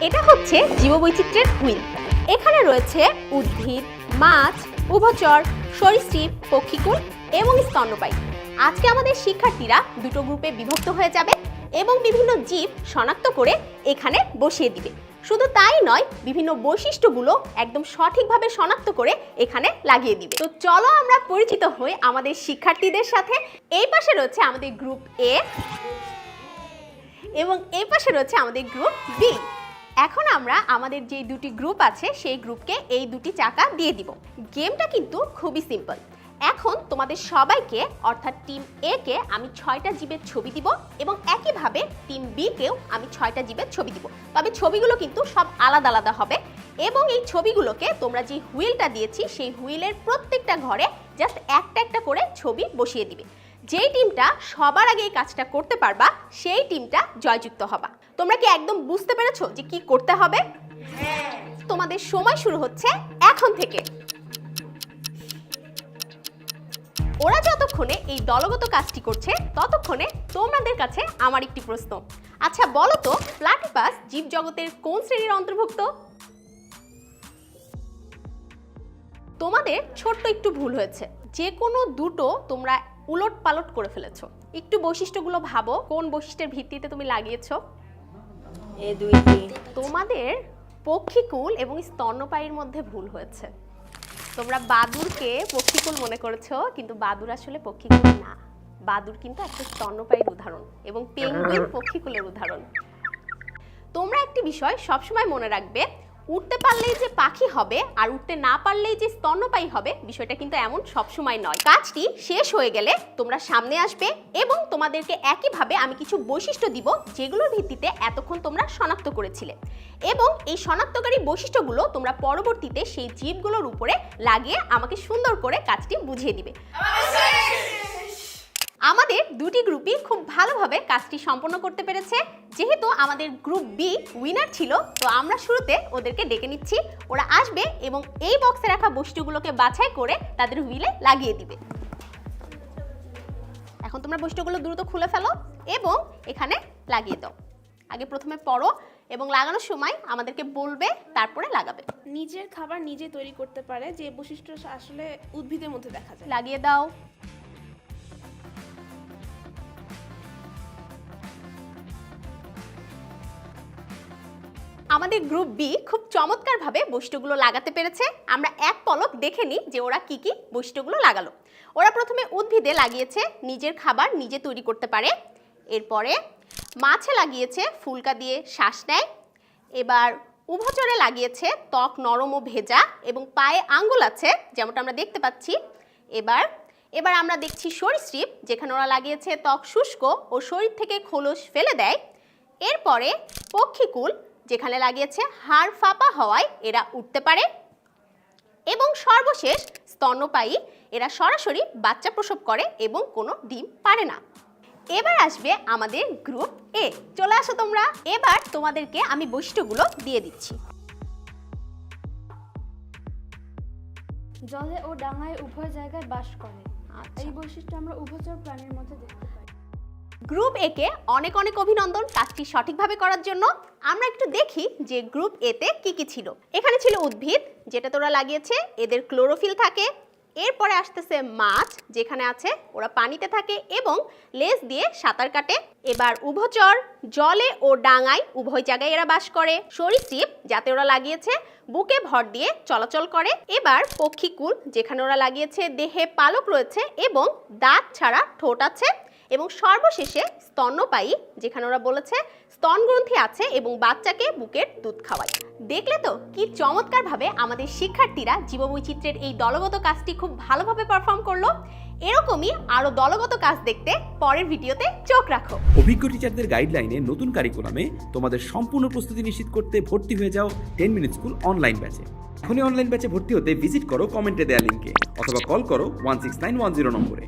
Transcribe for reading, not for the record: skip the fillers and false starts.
এটা হচ্ছে জীববৈচিত্র্যের হুইল। এখানে রয়েছে উদ্ভিদ, মাছ, উভচর, সরীসৃপ, পক্ষীকুল এবং স্তন্যপায়ী। আজকে আমাদের শিক্ষার্থীরা দুটো গ্রুপে বিভক্ত হয়ে যাবে এবং বিভিন্ন জীব শনাক্ত করে এখানে বসিয়ে দিবে। শুধু তাই নয়, বিভিন্ন বৈশিষ্ট্যগুলো একদম সঠিকভাবে শনাক্ত করে এখানে লাগিয়ে দিবে। তো চলো আমরা পরিচিত হই আমাদের শিক্ষার্থীদের সাথে। এই পাশে রয়েছে আমাদের গ্রুপ এ এবং এই পাশে রয়েছে আমাদের গ্রুপ বি। এখন আমরা আমাদের যে দুটি গ্রুপ আছে সেই গ্রুপকে এই দুটি চাকা দিয়ে দিব। গেমটা কিন্তু খুবই সিম্পল। এখন তোমাদের সবাইকে অর্থাৎ টিম এ কে আমি 6টা জীবের ছবি দিব এবং একইভাবে টিম বি কেও আমি 6টা জীবের ছবি দিব। তবে ছবিগুলো কিন্তু সব আলাদা আলাদা হবে এবং এই ছবিগুলোকে তোমরা যে হুইলটা দিয়েছি সেই হুইলের প্রত্যেকটা ঘরে জাস্ট একটা একটা করে ছবি বসিয়ে দিবে। যেই টিমটা সবার আগে এই কাজটা করতে পারবা সেই টিমটা জয়যুক্ত হবা। তোমরা কি একদম বুঝতে পেরেছো যে কি করতে হবে? তোমাদের সময় শুরু হচ্ছে এখন থেকে। ওরা যতক্ষণে এই দলগত কাজটি করছে ততক্ষণে তোমাদের কাছে আমার একটি প্রশ্ন। আচ্ছা বলো তো, প্লাটিপাস জীবজগতের কোন শ্রেণীর অন্তর্ভুক্ত? তোমাদের ছোট্ট একটু ভুল হয়েছে। যে কোনো দুটো তোমরা উলট পালট করে ফেলেছো। একটু বৈশিষ্ট্যগুলো ভাবো, কোন বৈশিষ্ট্যের ভিত্তিতে তুমি লাগিয়েছো? তোমাদের পক্ষীকুল এবং স্তন্যপায়ীর মধ্যে ভুল হয়েছে। তোমরা বাদুড়কে পক্ষীকুল মনে করেছো, কিন্তু বাদুড় আসলে পক্ষীকুল না। বাদুড় কিন্তু একটা স্তন্যপায়ীর উদাহরণ এবং পেঙ্গুইন পক্ষীকুলের উদাহরণ। তোমরা একটি বিষয় সবসময় মনে রাখবে, উঠতে পারলেই যে পাখি হবে আর উঠতে না পারলেই যে স্তন্যপায়ী হবে, বিষয়টা কিন্তু এমন সবসময় নয়। কাজটি শেষ হয়ে গেলে তোমরা সামনে আসবে এবং তোমাদেরকে একইভাবে আমি কিছু বৈশিষ্ট্য দিব যেগুলোর ভিত্তিতে এতক্ষণ তোমরা শনাক্ত করেছিলে এবং এই শনাক্তকারী বৈশিষ্ট্যগুলো তোমরা পরবর্তীতে সেই জীবগুলোর উপরে লাগিয়ে আমাকে সুন্দর করে কাজটি বুঝিয়ে দিবে। আমাদের দুটি গ্রুপই খুব ভালোভাবে কাজটি সম্পন্ন করতে পেরেছে। যেহেতু আমাদের গ্রুপ বি উইনার ছিল, তো আমরা শুরুতে ওদেরকে ডেকে নিচ্ছি। ওরা আসবে এবং এই বক্সে রাখা বৈশিষ্ট্যগুলোকে বাছাই করে তাদের হুইলে লাগিয়ে দিবে। এখন তোমরা বৈশিষ্ট্যগুলো দ্রুত খুলে ফেলো এবং এখানে লাগিয়ে দাও। আগে প্রথমে পড়ো এবং লাগানোর সময় আমাদেরকে বলবে, তারপরে লাগাবে। নিজের খাবার নিজে তৈরি করতে পারে, যে বৈশিষ্ট্য আসলে উদ্ভিদের মধ্যে দেখা যায়। লাগিয়ে দাও। আমাদের গ্রুপ বি খুব চমৎকারভাবে বৈশিষ্ট্যগুলো লাগাতে পেরেছে। আমরা এক পলক দেখে নিই যে ওরা কি কি বৈশিষ্ট্যগুলো লাগালো। ওরা প্রথমে উদ্ভিদে লাগিয়েছে নিজের খাবার নিজে তৈরি করতে পারে। এরপরে মাছে লাগিয়েছে ফুলকা দিয়ে শ্বাস নেয়। এবার উভচরে লাগিয়েছে ত্বক নরম ও ভেজা এবং পায়ে আঙ্গুল আছে, যেমনটা আমরা দেখতে পাচ্ছি। এবার আমরা দেখছি সরীসৃপ, যেখানে ওরা লাগিয়েছে ত্বক শুষ্ক ও শরীর থেকে খোলস ফেলে দেয়। এরপরে পক্ষীকুল, যেখানে লাগিয়েছে হাড় ফাঁপা হওয়ায় এরা উঠতে পারে। এবং সর্বশেষ স্তন্যপায়ী, এরা সরাসরি বাচ্চা প্রসব করে এবং কোনো ডিম পারে না। এবার আসবে আমাদের গ্রুপ এ। চলে আসো তোমরা। এবার তোমাদেরকে আমি বৈশিষ্ট্যগুলো দিয়ে দিচ্ছি। জলে ও ডাঙায় উভয় জায়গায় বাস করে। এই বৈশিষ্ট্য আমরা উভচর প্রাণীর মধ্যে দেখতে পাই। গ্রুপ এ কে অনেক অনেক অভিনন্দন কাজটি সঠিকভাবে করার জন্য। আমরা একটু দেখি যে গ্রুপ এ তে কি কি ছিল। এখানে ছিল উদ্ভিদ, যেটা তোরা লাগিয়েছে, এদের ক্লোরোফিল থাকে। এরপরে আসতেছে মাছ, যেখানে আছে ওরা পানিতে থাকে এবং লেজ দিয়ে সাঁতার কাটে। এবার উভচর, জলে ও ডাঙায় উভয় জায়গায় এরা বাস করে। সরীসৃপ, যাতে ওরা লাগিয়েছে বুকে ভর দিয়ে চলাচল করে। এবার পক্ষীকুল, যেখানে ওরা লাগিয়েছে দেহে পালক রয়েছে এবং দাঁত ছাড়া ঠোঁট আছে। এবং সর্বশেষে স্তন্যপায়ী, যেখানে ওরা বলেছে স্তনগ্রন্থি আছে এবং বাচ্চাকে বুকের দুধ খাওয়ায়। দেখলে তো কি চমৎকারভাবে আমাদের শিক্ষার্থীরা জীববৈচিত্র্যের এই দলগত কাজটি খুব ভালোভাবে পারফর্ম করলো। এরকমই আরো দলগত কাজ দেখতে পরের ভিডিওতে চোখ রাখো। অভিজ্ঞ টিচারদের গাইডলাইনে নতুন কারিকুলামে তোমাদের সম্পূর্ণ প্রস্তুতি নিশ্চিত করতে ভর্তি হয়ে যাও 10 মিনিট স্কুল অনলাইন ব্যাচে। এখনই অনলাইন ব্যাচে ভর্তি হতে ভিজিট করো কমেন্টে দেওয়া লিঙ্কে অথবা কল করো 16910 নম্বরে।